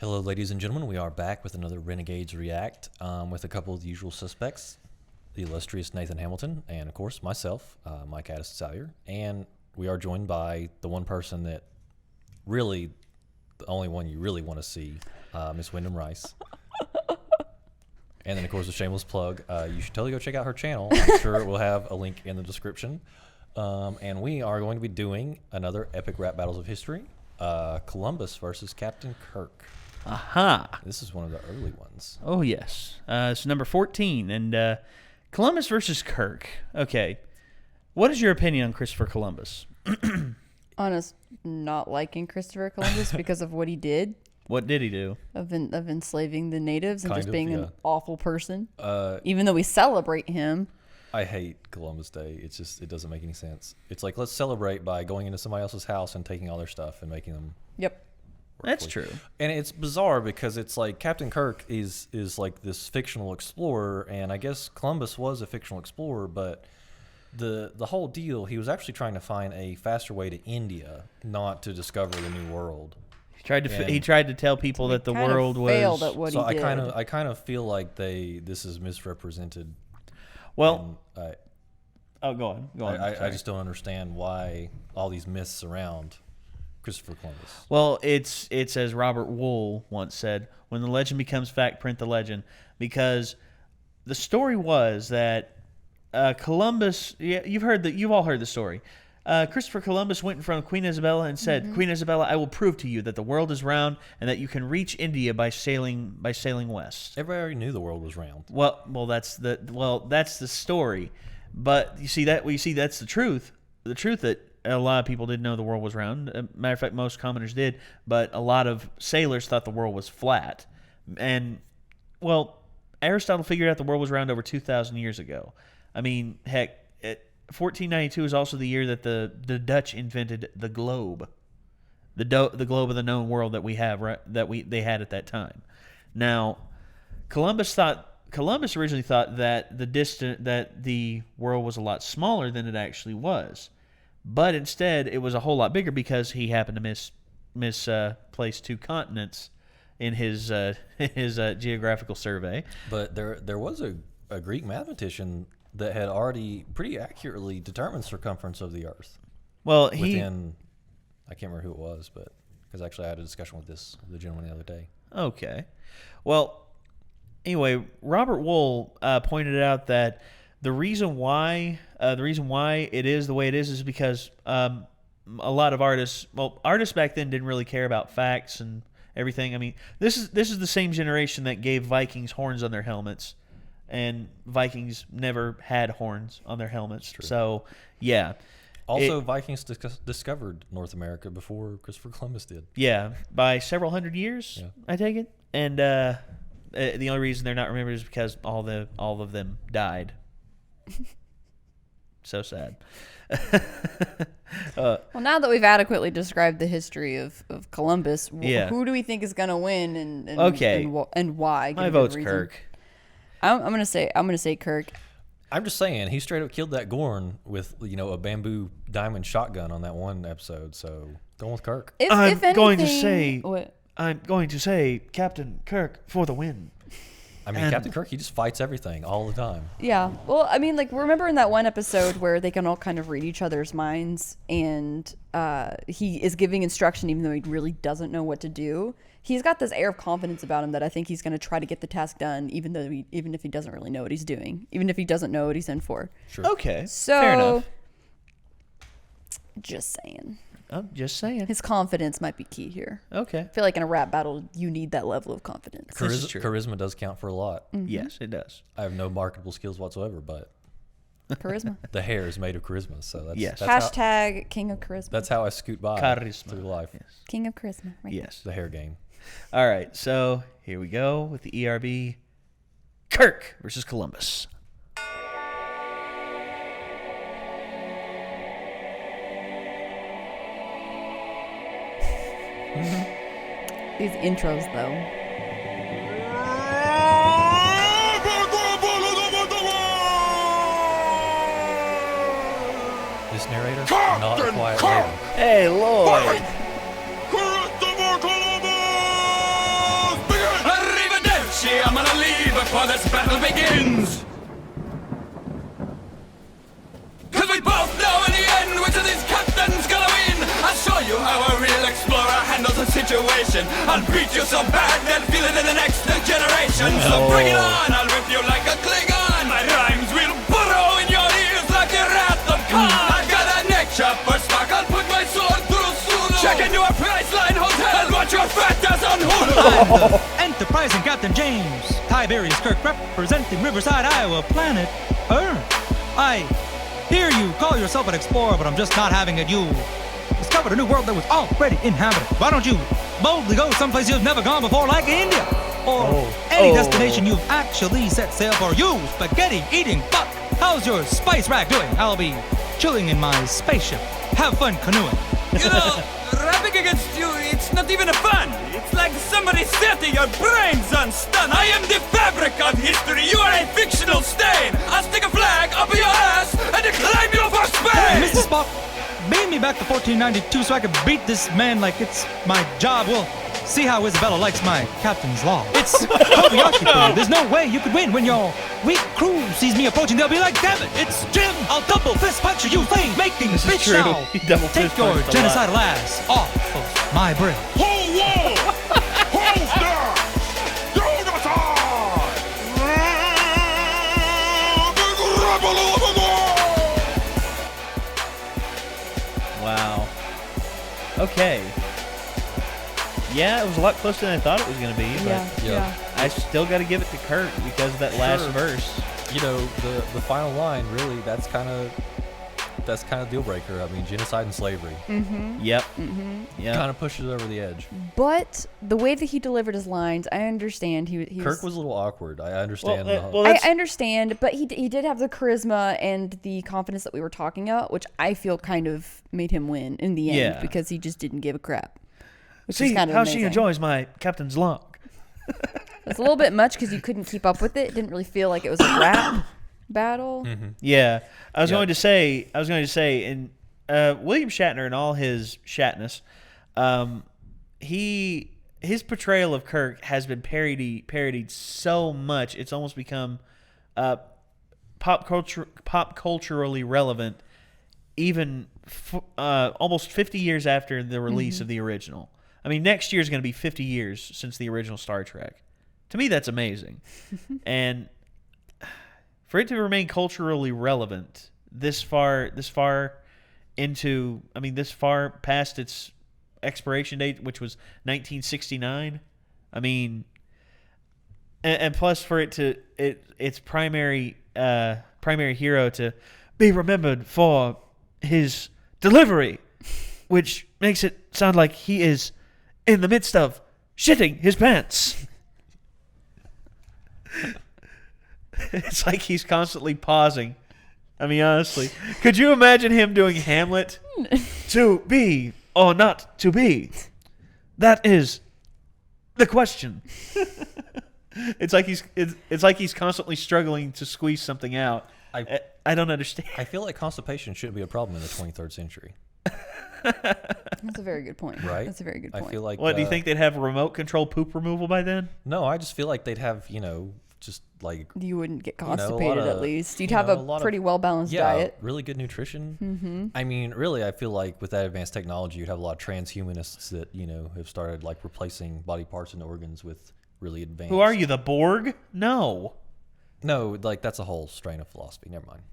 Hello, ladies and gentlemen. We are back with another Renegades React with a couple of the usual suspects, the illustrious Nathan Hamilton, and of course myself, Mike Addison Salyer. And we are joined by the one person that really, the only one you really want to see, Miss Wyndham Rice. And then, of course, a shameless plug. You should totally go check out her channel. I'm sure we'll have a link in the description. And we are going to be doing another epic rap battles of history, Columbus versus Captain Kirk. Aha. This is one of the early ones. Oh, yes. It's number 14. And Columbus versus Kirk. Okay. What is your opinion on Christopher Columbus? Honest, not liking Christopher Columbus because of what he did. What did he do? Of enslaving the natives and Kind just of, being yeah. an awful person. Even though we celebrate him. I hate Columbus Day. It's just, it doesn't make any sense. It's like, let's celebrate by going into somebody else's house and taking all their stuff and making them. Yep. That's true. And it's bizarre because it's like Captain Kirk is like this fictional explorer, and I guess Columbus was a fictional explorer, but the whole deal, he was actually trying to find a faster way to India, not to discover the new world. He tried to tell people that the world was failed at what So he did. I kind of feel like this is misrepresented. Well, And go on. I just don't understand why all these myths surround Christopher Columbus. Well, it's as Robert Wool once said, when the legend becomes fact, print the legend. Because the story was that Columbus, you've all heard the story. Christopher Columbus went in front of Queen Isabella and said, Queen Isabella, I will prove to you that the world is round and that you can reach India by sailing west. Everybody already knew the world was round. Well, that's the story. But you see that's the truth. The truth that a lot of people didn't know the world was round. Matter of fact, most commoners did, but a lot of sailors thought the world was flat. And, well, Aristotle figured out the world was round over 2,000 years ago. I mean, heck, 1492 is also the year that the Dutch invented the globe. The globe of the known world that we have, right, they had at that time. Now, Columbus originally thought that the world was a lot smaller than it actually was. But instead, it was a whole lot bigger because he happened to misplace two continents in his geographical survey. But there was a Greek mathematician that had already pretty accurately determined circumference of the Earth. Well, I can't remember who it was, but because actually I had a discussion with the gentleman the other day. Okay. Well, anyway, Robert Wool pointed out that the reason why it is the way it is because a lot of artists back then didn't really care about facts and everything. I mean, this is the same generation that gave Vikings horns on their helmets, and Vikings never had horns on their helmets. True. So, yeah. Also, Vikings discovered North America before Christopher Columbus did. Yeah, by several hundred years, Yeah. I take it. And the only reason they're not remembered is because all of them died. So sad. Well, now that we've adequately described the history of Columbus, who do we think is going to win and why? My vote's Kirk. I'm gonna say Kirk. I'm just saying, he straight up killed that Gorn with a bamboo diamond shotgun on that one episode. So going with Kirk. I'm going to say Captain Kirk for the win. I mean, Captain Kirk, he just fights everything all the time. Yeah. Well, I mean, like, remember in that one episode where they can all kind of read each other's minds, and he is giving instruction even though he really doesn't know what to do. He's got this air of confidence about him that I think he's going to try to get the task done, even if he doesn't really know what he's doing, even if he doesn't know what he's in for. Sure. Okay. So, fair enough. Just saying. I'm just saying. His confidence might be key here. Okay. I feel like in a rap battle, you need that level of confidence. This is true. Charisma does count for a lot. Mm-hmm. Yes, it does. I have no marketable skills whatsoever, but Charisma. the hair is made of charisma. So that's, Yes. that's Hashtag King of Charisma. that's how I scoot by Charisma. through life. Yes. King of Charisma. Right. Yes. The hair game. All right. So here we go with the ERB. Kirk versus Columbus. These intros, though. This narrator, not a quiet lady. Hey, Lloyd. before this battle begins. Cause we both know in the end which of these captains gonna win. I'll show you how a real explorer handles a situation. I'll beat you so bad they'll feel it in the next generation. So bring it on, I'll rip you like a Klingon. My rhymes will burrow in your ears like the wrath of Khan. I've got a neck chopper stock, I'll put my sword through Sulu. Check into a Priceline hotel, watch your fat ass on Hulu. I'm the enterprising Captain James, Tiberius Kirk, representing Riverside, Iowa, planet Earth. I hear you call yourself an explorer, but I'm just not having it. You discovered a new world that was already inhabited. Why don't you boldly go someplace you've never gone before, like India? Or any destination you've actually set sail for. You spaghetti-eating fuck! How's your spice rack doing? I'll be chilling in my spaceship. Have fun canoeing. You know, rapping against you, it's not even a fun. It's like somebody setting your brains on stun. I am the fabric of history. You are a fictional stain. I'll stick a flag up your ass and declaim you for Spain. Mr. Spock, beam me back to 1492 so I can beat this man like it's my job. We'll see how Isabella likes my captain's law. It's Kobayashi for you. There's no way you could win when your weak crew sees me approaching. They'll be like, damn it, it's Jim. I'll double fist punch you, flame making bitch true. now. He double Take fist your punched a lot. genocidal ass off of my bridge. Wow. Okay. Yeah, it was a lot closer than I thought it was going to be, but Yeah. I still got to give it to Kirk because of that last Sure. verse. You know, the final line, really, that's kind of deal breaker. I mean, genocide and slavery Yep. kind Yeah. of pushes it over the edge. But the way that he delivered his lines, I understand. He Kirk was a little awkward. I understand. I understand, but he did have the charisma and the confidence that we were talking about, which I feel kind of made him win in the end Yeah. because he just didn't give a crap. Which See is kind of how amazing. she enjoys my captain's log. It's a little bit much because you couldn't keep up with it. It didn't really feel like it was a rap battle. Yeah, I was Yeah. going to say, and William Shatner and all his Shatness, his portrayal of Kirk has been parodied so much it's almost become pop culturally relevant, even almost 50 years after the release of the original. I mean, next year is going to be 50 years since the original Star Trek. To me, that's amazing, and for it to remain culturally relevant this far past its expiration date, which was 1969. I mean, and plus for its primary hero to be remembered for his delivery, which makes it sound like he is in the midst of shitting his pants. It's like he's constantly pausing. I mean, honestly, could you imagine him doing Hamlet? To be or not to be? That is the question. It's like he's constantly struggling to squeeze something out. I don't understand. I feel like constipation shouldn't be a problem in the 23rd century, That's a very good point. right? That's a very good point. I feel like. What do you think they'd have remote control poop removal by then? No, I just feel like they'd have, just like You wouldn't get know, a lot constipated at of- least. You'd you have know, a a lot of- pretty well balanced yeah, diet. really good nutrition. I mean, really, I feel like with that advanced technology, you'd have a lot of transhumanists that have started like replacing body parts and organs with really advanced. Who are you, the Borg? No. No, like that's a whole strain of philosophy. Never mind.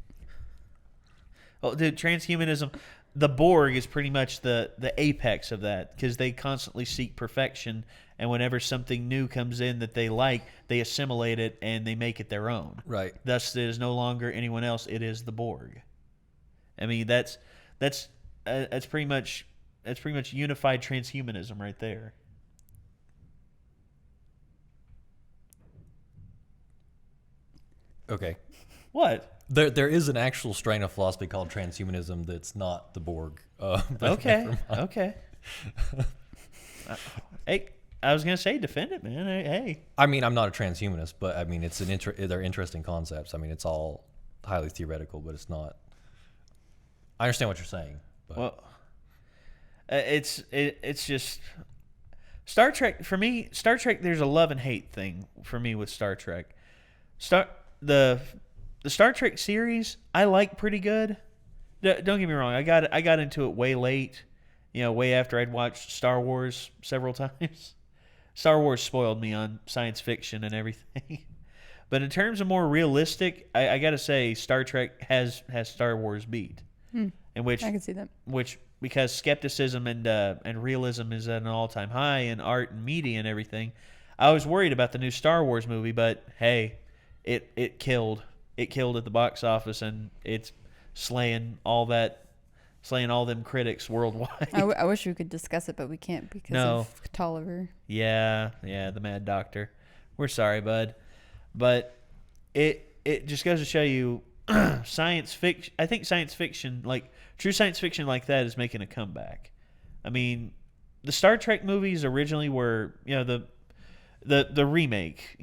Oh, dude, transhumanism, the Borg is pretty much the apex of that because they constantly seek perfection, and whenever something new comes in that they like, they assimilate it and they make it their own. Right. Thus, it is no longer anyone else; it is the Borg. I mean, that's pretty much unified transhumanism right there. Okay. What? There is an actual strain of philosophy called transhumanism that's not the Borg. But Okay. never mind. Okay. Hey, I was gonna say defend it, man. Hey. I mean, I'm not a transhumanist, but I mean, they're interesting concepts. I mean, it's all highly theoretical, but it's not. I understand what you're saying. But Well, it's just Star Trek for me. Star Trek, there's a love and hate thing for me with Star Trek. The Star Trek series I like pretty good. Don't get me wrong. I got into it way late. Way after I'd watched Star Wars several times. Star Wars spoiled me on science fiction and everything. But in terms of more realistic, I got to say Star Trek has Star Wars beat. In which I can see that. Because skepticism and realism is at an all-time high in art and media and everything. I was worried about the new Star Wars movie, but hey, it killed. It killed at the box office, and it's slaying all them critics worldwide. I wish we could discuss it, but we can't because of Tolliver. Yeah, the Mad Doctor. We're sorry, bud. But it just goes to show you science fiction. I think science fiction, like true science fiction like that, is making a comeback. I mean, the Star Trek movies originally were, the remake,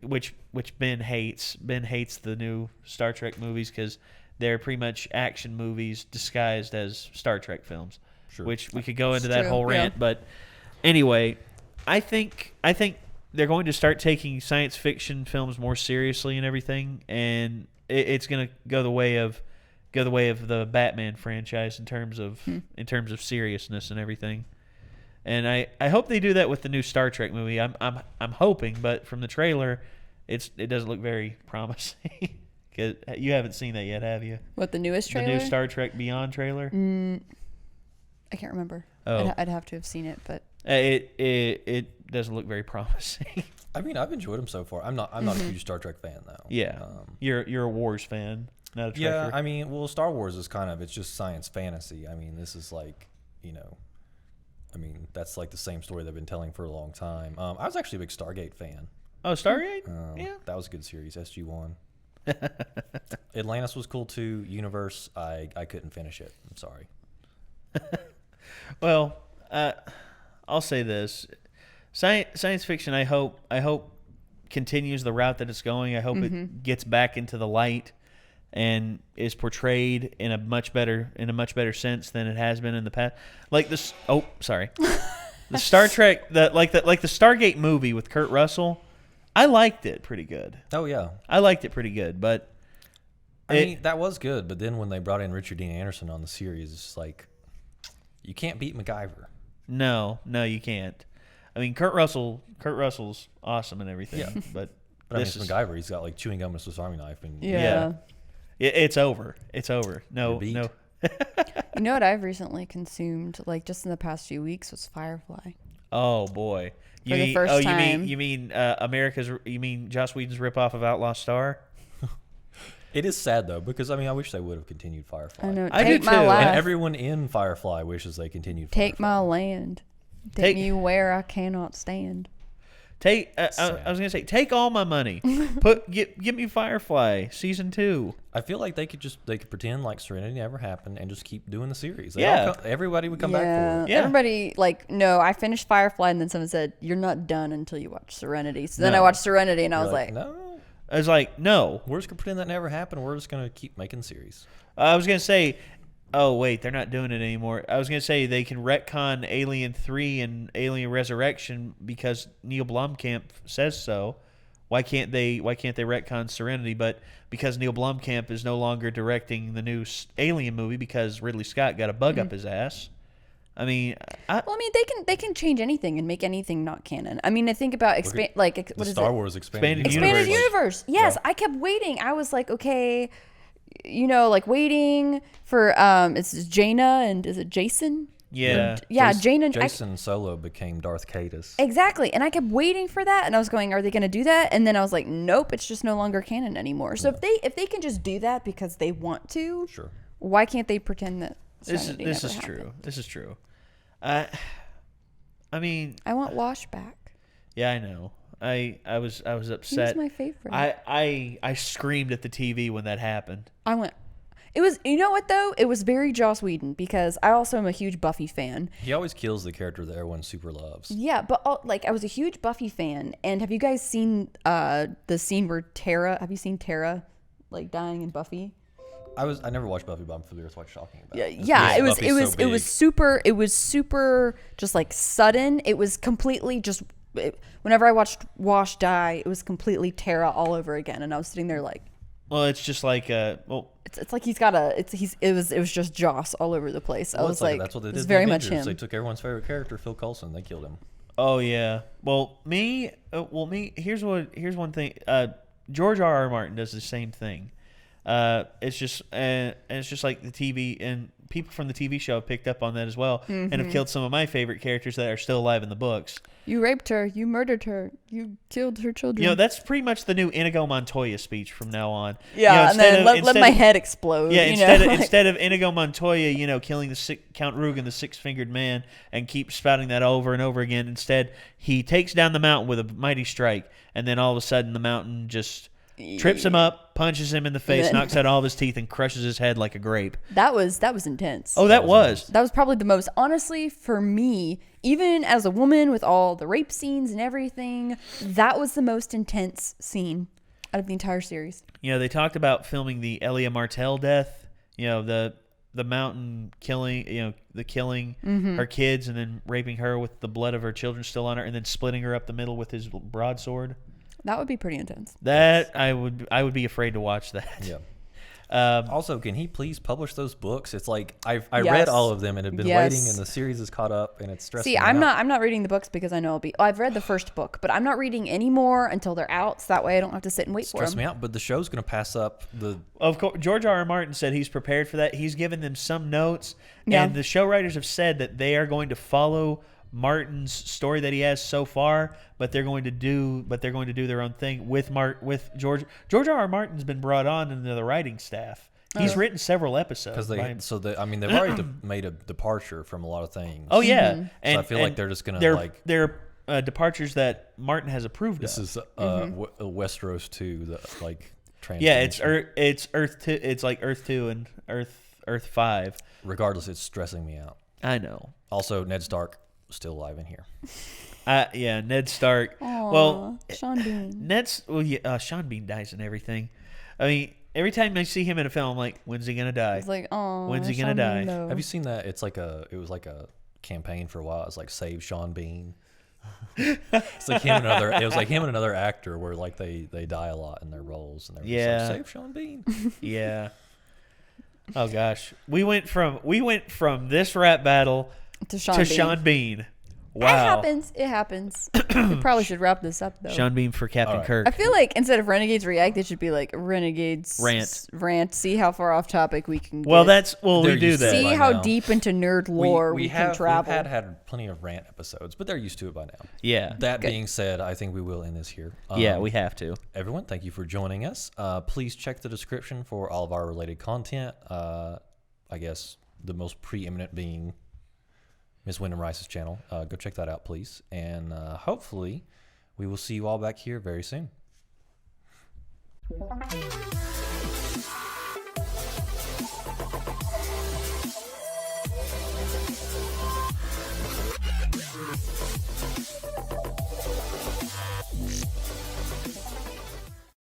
which Ben hates. Ben hates the new Star Trek movies because they're pretty much action movies disguised as Star Trek films. Sure. Which we could go into that true, whole rant, yeah. but anyway, I think they're going to start taking science fiction films more seriously and everything, and it's going to go the way of the Batman franchise in terms of seriousness and everything. And I hope they do that with the new Star Trek movie. I'm hoping, but from the trailer, it doesn't look very promising. 'Cause you haven't seen that yet, have you? What, the newest trailer? The new Star Trek Beyond trailer? I can't remember. Oh. I'd have to have seen it, but It doesn't look very promising. I mean, I've enjoyed them so far. I'm not a huge Star Trek fan though. Yeah, you're a Wars fan, not a Trekker. Yeah, I mean, well, Star Wars is it's just science fantasy. I mean, this is like, that's like the same story they've been telling for a long time. I was actually a big Stargate fan. Oh, Stargate? Yeah. That was a good series, SG-1. Atlantis was cool too. Universe, I couldn't finish it. I'm sorry. Well, I'll say this: science fiction. I hope continues the route that it's going. I hope it gets back into the light and is portrayed in a much better sense than it has been in the past. Like this. Oh, sorry. The Star Trek, the Stargate movie with Kurt Russell. I liked it pretty good. Oh yeah, I liked it pretty good, but I mean that was good. But then when they brought in Richard Dean Anderson on the series, it's just like you can't beat MacGyver. No, you can't. I mean, Kurt Russell's awesome and everything, Yeah. but But it's MacGyver. He's got like chewing gum and a Swiss Army knife, and yeah. It's over. It's over. No. You know what I've recently consumed, like just in the past few weeks, was Firefly. Oh boy. For the first time. You mean Joss Whedon's ripoff of Outlaw Star? It is sad though, because I wish they would have continued Firefly. I know. I Take do my too. life. And everyone in Firefly wishes they continued. Take Firefly. my land. Take- Take me where I cannot stand. I was gonna say, take all my money. Give me Firefly season 2. I feel like they could pretend like Serenity never happened and just keep doing the series. Everybody would come back for it. Yeah. Everybody, no, I finished Firefly, and then someone said, "You're not done until you watch Serenity." So then No. I watched Serenity, and I You're was like, no, I was like, no. we're just gonna pretend that never happened. We're just gonna keep making series. I was gonna say, oh wait, they're not doing it anymore. I was gonna say they can retcon Alien 3 and Alien Resurrection because Neil Blomkamp says so. Why can't they retcon Serenity? But because Neil Blomkamp is no longer directing the new Alien movie because Ridley Scott got a bug up his ass. I mean, they can change anything and make anything not canon. I mean, I think about The Star Wars expanded Expanded universe. Yes, Yeah. I kept waiting. I was like, okay, waiting for it's Jaina and is it Jason? yeah. Yeah, Jaina. Jason Solo became Darth Cadus. Exactly. And I kept waiting for that, and I was going, are they going to do that? And then I was like, nope, it's just no longer canon anymore. So if they can just do that because they want to, Sure. why can't they pretend that Serenity This never is happened? true. This is true. I mean, I want Washback. yeah, I know. I was He was upset. my favorite. I screamed at the TV when that happened. I went. It was, you know what though? It was very Joss Whedon because I also am a huge Buffy fan. He always kills the character that everyone super loves. Yeah, but I was a huge Buffy fan, and have you guys seen the scene where Tara? Have you seen Tara dying in Buffy? I never watched Buffy, but I'm familiar with what you're talking about. Yeah, Buffy's so it was big. super just sudden. It was completely just whenever I watched Wash die, it was completely Tara all over again, and I was sitting there like, well, it's just like it's like he's got it was just Joss all over the place. I Well, was it's like, that's what they did. it's in very the much Avengers. him. They took everyone's favorite character, Phil Coulson. They killed him. oh yeah. Well, here's one thing. George R.R. Martin does the same thing. It's just like the TV, and people from the TV show have picked up on that as well, and have killed some of my favorite characters that are still alive in the books. You raped her. You murdered her. You killed her children. You know, that's pretty much the new Inigo Montoya speech from now on. Yeah, You know, and then let instead my of- head explode. Yeah, you know? instead of Inigo Montoya, killing the Count Rugen, the six-fingered man, and keep spouting that over and over again. Instead, he takes down the mountain with a mighty strike, and then all of a sudden, the mountain just trips him up, punches him in the face, Then- knocks out all of his teeth, and crushes his head like a grape. that was intense. Oh, that was. That was probably the most, honestly, for me, even as a woman with all the rape scenes and everything, that was the most intense scene out of the entire series. They talked about filming the Elia Martell death. The mountain killing. The killing her kids and then raping her with the blood of her children still on her, and then splitting her up the middle with his broadsword. That would be pretty intense. That I would be afraid to watch that. Yeah. Also, can he please publish those books? It's like I Yes. read all of them and have been Yes. waiting, and the series is caught up, and it's stressing See, me I'm out. not reading the books because I know I'll be. I've read the first book, but I'm not reading any more until they're out, so that way I don't have to sit and wait for Stress them. me out, but the show's going to pass up the. Of course, George R.R. Martin said he's prepared for that. He's given them some notes, Yeah. and the show writers have said that they are going to follow Martin's story that he has so far, but they're going to do their own thing with George. George R.R. Martin's been brought on into the writing staff. He's written several episodes. Because they've already made a departure from a lot of things. Oh yeah, Mm-hmm. and I feel like they're just gonna, they're, like- they're departures that Martin has approved This of. is Westeros 2, the Yeah, it's transformation. Earth 2. It's like Earth 2 and Earth 5. Regardless, it's stressing me out. I know. Also, Ned Stark still alive in here. Yeah, Ned Stark. Aw, Well, Sean Bean. Sean Bean dies in everything. I mean, every time I see him in a film, I'm like, when's he gonna die? It's like, oh, When's he gonna die? Have you seen that? It was like a campaign for a while. It's like Save Sean Bean. It's like him and another. It was like him and another actor where like they die a lot in their roles, and they're Yeah. just like, Save Sean Bean. Yeah. Oh gosh, we went from this rap battle to Sean to Bean. Sean Bean. It Wow. happens. It happens. We probably should wrap this up though. Sean Bean for Captain All right. Kirk. I feel like instead of Renegades React, it should be like Renegades Rant. See how far off topic we can Well, get. we They're do used to that. it See by how now. deep into nerd lore we can travel. We've had plenty of rant episodes, but they're used to it by now. Yeah. That being said, I think we will end this here. Yeah, we have to. Everyone, thank you for joining us. Please check the description for all of our related content. I guess the most preeminent being Ms. Wyndham Rice's channel. Go check that out, please. And hopefully we will see you all back here very soon.